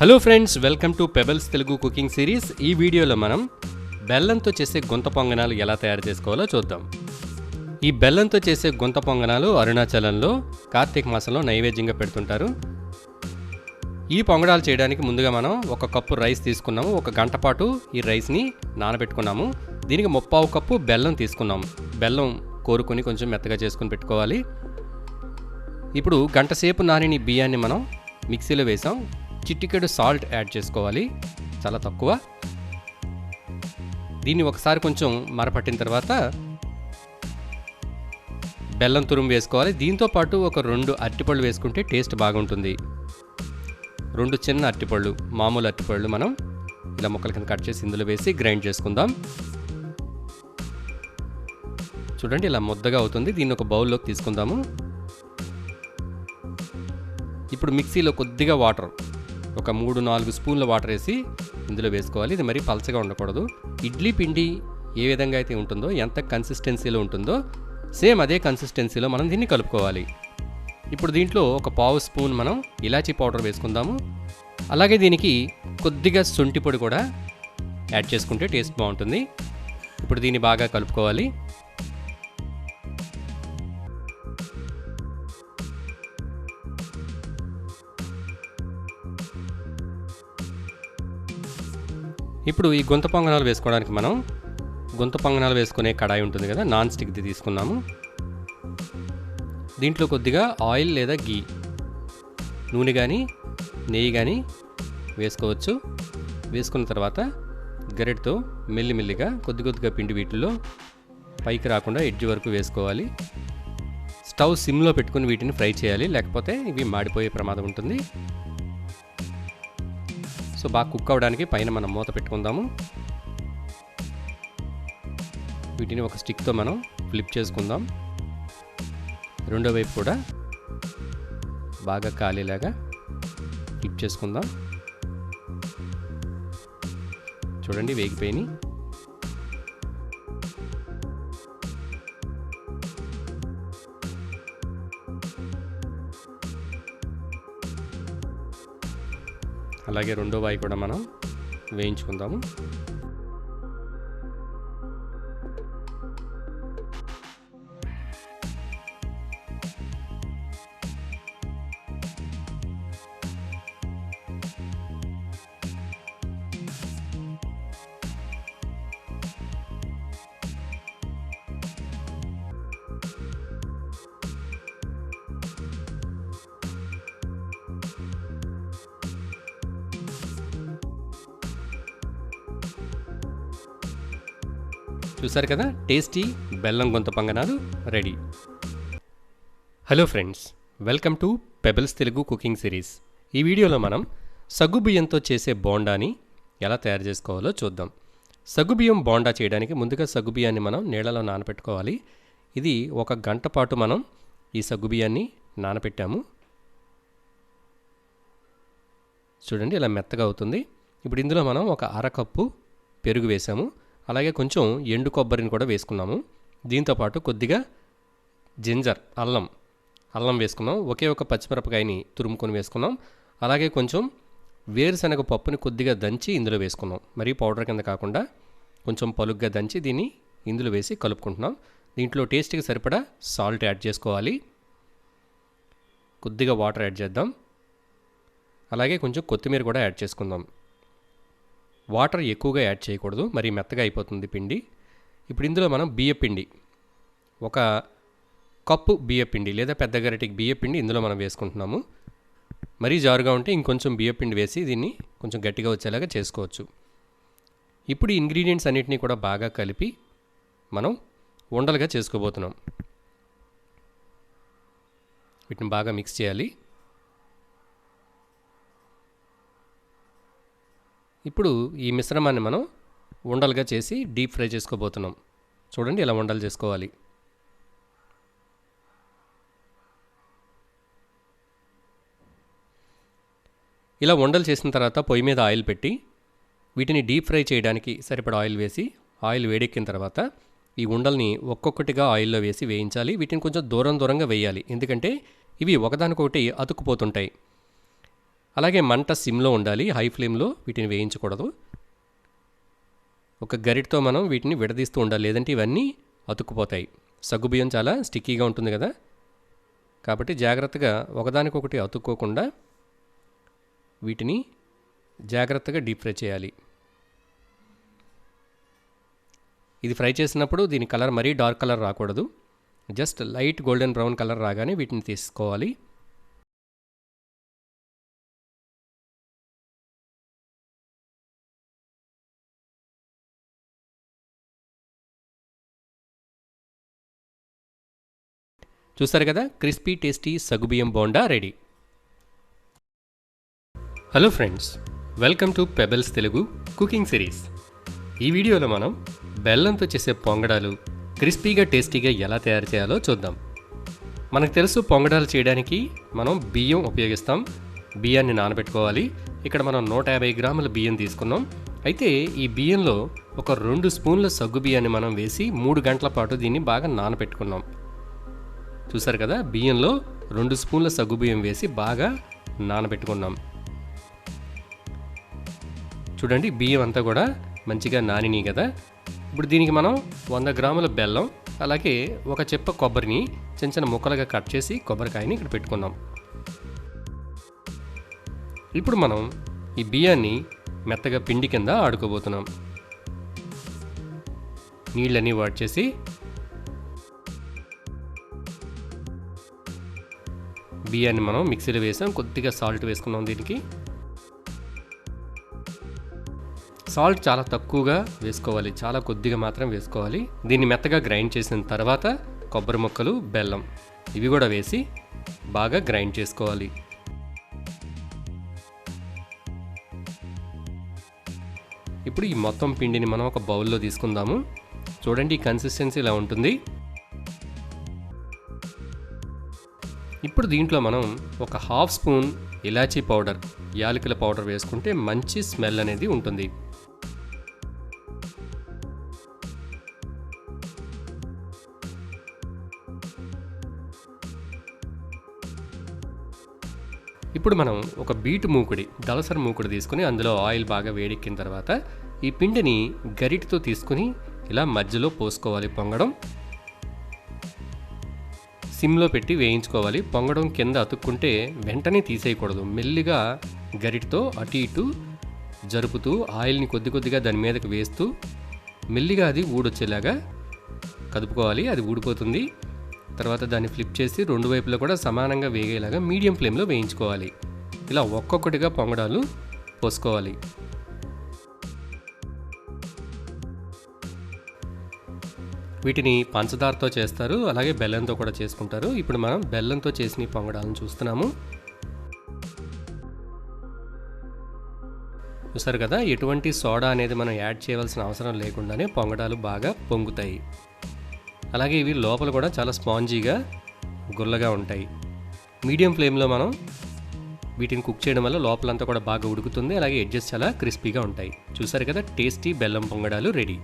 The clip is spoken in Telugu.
Hello friends, welcome to pebbles Telugu cooking series. ఈ వీడియోలో మనం బెల్లంతో చేసే గుంత పొంగనాలు ఎలా తయారు చేసుకోవాలో చూద్దాం. ఈ బెల్లంతో చేసే గుంత పొంగనాలు అరుణాచలంలో కార్తీక మాసంలో నైవేద్యంగా పెడుతుంటారు. ఈ పొంగడాలు చేయడానికి ముందుగా మనం 1 కప్పు రైస్ తీసుకున్నాము. 1 గంట పాటు ఈ రైస్ని నానబెట్టుకున్నాము. దీనికి 3/4 కప్పు బెల్లం తీసుకున్నాము. బెల్లం కోరుకొని కొంచెం మెత్తగా చేసుకుని పెట్టుకోవాలి. ఇప్పుడు గంట సేపు నానిన బియ్యాన్ని మనం మిక్సీలో వేసాం. చిటికెడు సాల్ట్ యాడ్ చేసుకోవాలి, చాలా తక్కువ. దీన్ని ఒకసారి కొంచెం మరపట్టిన తర్వాత బెల్లం తురుము వేసుకోవాలి. దీంతో పాటు ఒక 2 అరటిపళ్ళు వేసుకుంటే టేస్ట్ బాగుంటుంది. 2 చిన్న అరటిపళ్ళు, మామూలు అరటిపళ్ళు మనం ఇలా ముక్కల కింద కట్ చేసి ఇందులో వేసి గ్రైండ్ చేసుకుందాం. చూడండి, ఇలా ముద్దగా అవుతుంది. దీన్ని ఒక బౌల్లోకి తీసుకుందాము. ఇప్పుడు మిక్సీలో కొద్దిగా వాటర్, ఒక 3-4 స్పూన్ల వాటర్ వేసి ఇందులో వేసుకోవాలి. ఇది మరీ పలచగా ఉండకూడదు. ఇడ్లీ పిండి ఏ విధంగా అయితే ఉంటుందో, ఎంత కన్సిస్టెన్సీలో ఉంటుందో సేమ్ అదే కన్సిస్టెన్సీలో మనం దీన్ని కలుపుకోవాలి. ఇప్పుడు దీంట్లో ఒక 1/2 స్పూన్ మనం ఇలాచీ పౌడర్ వేసుకుందాము. అలాగే దీనికి కొద్దిగా శొంఠి పొడి కూడా యాడ్ చేసుకుంటే టేస్ట్ బాగుంటుంది. ఇప్పుడు దీన్ని బాగా కలుపుకోవాలి. ఇప్పుడు ఈ గుంత పొంగనాలు వేసుకోవడానికి మనం గుంత పొంగనాలు వేసుకునే కడాయి ఉంటుంది కదా, నాన్ స్టిక్ది తీసుకున్నాము. దీంట్లో కొద్దిగా ఆయిల్ లేదా గీ, నూనె కానీ నెయ్యి కానీ వేసుకోవచ్చు. వేసుకున్న తర్వాత గరిటెతో మెల్లిమెల్లిగా కొద్దిగా పిండి వీటిల్లో పైకి రాకుండా ఎడ్జ్ వరకు వేసుకోవాలి. స్టవ్ సిమ్లో పెట్టుకుని వీటిని ఫ్రై చేయాలి, లేకపోతే ఇవి మాడిపోయే ప్రమాదం ఉంటుంది. సో బాగా కుక్ అవ్వడానికి పైన మనం మూత పెట్టుకుందాము. వీటిని ఒక స్టిక్తో మనం ఫ్లిప్ చేసుకుందాం. రెండో వైపు కూడా బాగా కాలేలాగా ఫ్లిప్ చేసుకుందాం. చూడండి, వేగిపోయినాయి. అలాగే రెండో వాయి కూడా మనం వేయించుకుందాము. చూసారు కదా, టేస్టీ బెల్లం గుంత పొంగనాలు ready. Hello friends, welcome to pebbles Telugu cooking series. ఈ వీడియోలో మనం సగ్గుబియ్యంతో చేసే బోండాని ఎలా తయారు చేసుకోవాలో చూద్దాం. సగ్గుబియ్యం బోండా చేయడానికి ముందుగా సగ్గుబియ్యాన్ని మనం నీళ్ళలో నానబెట్టుకోవాలి. ఇది 1 గంట పాటు మనం ఈ సగ్గుబియ్యాన్ని నానబెట్టాము. చూడండి, ఇలా మెత్తగా అవుతుంది. ఇప్పుడు ఇందులో మనం ఒక 1/2 కప్పు పెరుగు వేసాము. అలాగే కొంచెం ఎండు కొబ్బరిని కూడా వేసుకున్నాము. దీంతోపాటు కొద్దిగా జింజర్, అల్లం వేసుకున్నాం. ఒకే ఒక పచ్చిమిరపకాయని తురుముకొని వేసుకున్నాం. అలాగే కొంచెం వేరుశనగ పప్పుని కొద్దిగా దంచి ఇందులో వేసుకున్నాం. మరీ పౌడర్ కింద కాకుండా కొంచెం పలుగ్గా దంచి దీన్ని ఇందులో వేసి కలుపుకుంటున్నాం. దీంట్లో టేస్ట్కి సరిపడా సాల్ట్ యాడ్ చేసుకోవాలి. కొద్దిగా వాటర్ యాడ్ చేద్దాం. అలాగే కొంచెం కొత్తిమీర కూడా యాడ్ చేసుకుందాం. వాటర్ ఎక్కువగా యాడ్ చేయకూడదు, మరి మెత్తగా అయిపోతుంది పిండి. ఇప్పుడు ఇందులో మనం బియ్యపిండి, 1 కప్పు బియ్యపిండి లేదా పెద్ద గరిటెకి బియ్యపిండి ఇందులో మనం వేసుకుంటున్నాము. మరీ జారుగా ఉంటే ఇంకొంచెం బియ్యపిండి వేసి దీన్ని కొంచెం గట్టిగా వచ్చేలాగా చేసుకోవచ్చు. ఇప్పుడు ఈ ఇంగ్రీడియంట్స్ అన్నిటినీ కూడా బాగా కలిపి మనం ఉండలుగా చేసుకోబోతున్నాం. వీటిని బాగా మిక్స్ చేయాలి. ఇప్పుడు ఈ మిశ్రమాన్ని మనం ఉండలుగా చేసి డీప్ ఫ్రై చేసుకోబోతున్నాం. చూడండి, ఇలా ఉండలు చేసుకోవాలి. ఇలా ఉండలు చేసిన తర్వాత పొయ్యి మీద ఆయిల్ పెట్టి వీటిని డీప్ ఫ్రై చేయడానికి సరిపడా ఆయిల్ వేసి, ఆయిల్ వేడెక్కిన తర్వాత ఈ ఉండల్ని ఒక్కొక్కటిగా ఆయిల్లో వేసి వేయించాలి. వీటిని కొంచెం దూరంగా వేయాలి, ఎందుకంటే ఇవి ఒకదానికొకటి అతుక్కుపోతుంటాయి. అలాగే మంట సిమ్లో ఉండాలి, హై ఫ్లేమ్లో వీటిని వేయించకూడదు. ఒక గరిటతో మనం వీటిని విడదీస్తూ ఉండాలి, లేదంటే ఇవన్నీ అతుక్కుపోతాయి. సగ్గుబియ్యం చాలా స్టిక్కీగా ఉంటుంది కదా, కాబట్టి జాగ్రత్తగా ఒకదానికొకటి అతుక్కోకుండా వీటిని జాగ్రత్తగా డీప్ ఫ్రై చేయాలి. ఇది ఫ్రై చేసినప్పుడు దీని కలర్ మరీ డార్క్ కలర్ రాకూడదు, just light golden brown colour రాగానే వీటిని తీసుకోవాలి. చూసారు కదా, క్రిస్పీ టేస్టీ సగ్గుబియ్యం bonda ready. Hello friends, welcome to pebbles Telugu cooking series. ఈ వీడియోలో మనం బెల్లంతో చేసే పొంగడాలు క్రిస్పీగా టేస్టీగా ఎలా తయారు చేయాలో చూద్దాం. మనకు తెలుసు, పొంగడాలు చేయడానికి మనం బియ్యం ఉపయోగిస్తాం. బియ్యాన్ని నానబెట్టుకోవాలి. ఇక్కడ మనం 150 గ్రాముల బియ్యం తీసుకున్నాం. అయితే ఈ బియ్యంలో ఒక 2 స్పూన్ల సగ్గు బియ్యాన్ని మనం వేసి 3 గంటల పాటు దీన్ని బాగా నానబెట్టుకున్నాం. చూసారు కదా, బియ్యంలో 2 స్పూన్ల సగ్గుబియ్యం వేసి బాగా నానబెట్టుకున్నాం. చూడండి, బియ్యం అంతా కూడా మంచిగా నానినాయి కదా. ఇప్పుడు దీనికి మనం 100 గ్రాముల బెల్లం, అలాగే ఒక చెప్ప కొబ్బరిని చిన్న చిన్న ముక్కలుగా కట్ చేసి కొబ్బరికాయని ఇక్కడ పెట్టుకున్నాం. ఇప్పుడు మనం ఈ బియ్యాన్ని మెత్తగా పిండి కింద ఆడుకోబోతున్నాం. నీళ్ళన్నీ వాడ్ చేసి బియ్యాన్ని మనం మిక్సీలో వేసాం. కొద్దిగా సాల్ట్ వేసుకున్నాం. దీనికి సాల్ట్ చాలా తక్కువగా వేసుకోవాలి, చాలా కొద్దిగా మాత్రం వేసుకోవాలి. దీన్ని మెత్తగా గ్రైండ్ చేసిన తర్వాత కొబ్బరి ముక్కలు, బెల్లం ఇవి కూడా వేసి బాగా గ్రైండ్ చేసుకోవాలి. ఇప్పుడు ఈ మొత్తం పిండిని మనం ఒక బౌల్లో తీసుకుందాము. చూడండి, ఈ కన్సిస్టెన్సీ ఇలా ఉంటుంది. ఇప్పుడు దీంట్లో మనం ఒక 1/2 స్పూన్ ఇలాచీ పౌడర్, యాలకుల పౌడర్ వేసుకుంటే మంచి స్మెల్ అనేది ఉంటుంది. ఇప్పుడు మనం ఒక బీటు మూకుడి, దళసరి మూకుడి తీసుకుని అందులో ఆయిల్ బాగా వేడెక్కిన తర్వాత ఈ పిండిని గరిటతో తీసుకుని ఇలా మధ్యలో పోసుకోవాలి. పొంగడం సిమ్లో పెట్టి వేయించుకోవాలి. పొంగడం కింద అతుక్కుంటే వెంటనే తీసేయకూడదు. మెల్లిగా గరిటతో అటు ఇటు జరుపుతూ ఆయిల్ని కొద్ది కొద్దిగా దాని మీదకి వేస్తూ మెల్లిగా అది ఊడొచ్చేలాగా కదుపుకోవాలి. అది ఊడిపోతుంది. తర్వాత దాన్ని ఫ్లిప్ చేసి 2 వైపులా కూడా సమానంగా వేగేలాగా మీడియం ఫ్లేమ్లో వేయించుకోవాలి. ఇలా ఒక్కొక్కటిగా పొంగడాలు పోసుకోవాలి. వీటిని పంచదారతో చేస్తారు, అలాగే బెల్లంతో కూడా చేసుకుంటారు. ఇప్పుడు మనం బెల్లంతో చేసిన పొంగడాలను చూస్తున్నాము. చూసారు కదా, ఎటువంటి సోడా అనేది మనం యాడ్ చేయవలసిన అవసరం లేకుండానే పొంగడాలు బాగా పొంగుతాయి. అలాగే ఇవి లోపల కూడా చాలా స్పాంజీగా గుల్లగా ఉంటాయి. మీడియం ఫ్లేమ్లో మనం వీటిని కుక్ చేయడం వల్ల లోపలంతా కూడా బాగా ఉడుకుతుంది. అలాగే ఎడ్జెస్ చాలా క్రిస్పీగా ఉంటాయి. చూసారు కదా, టేస్టీ బెల్లం పొంగడాలు రెడీ.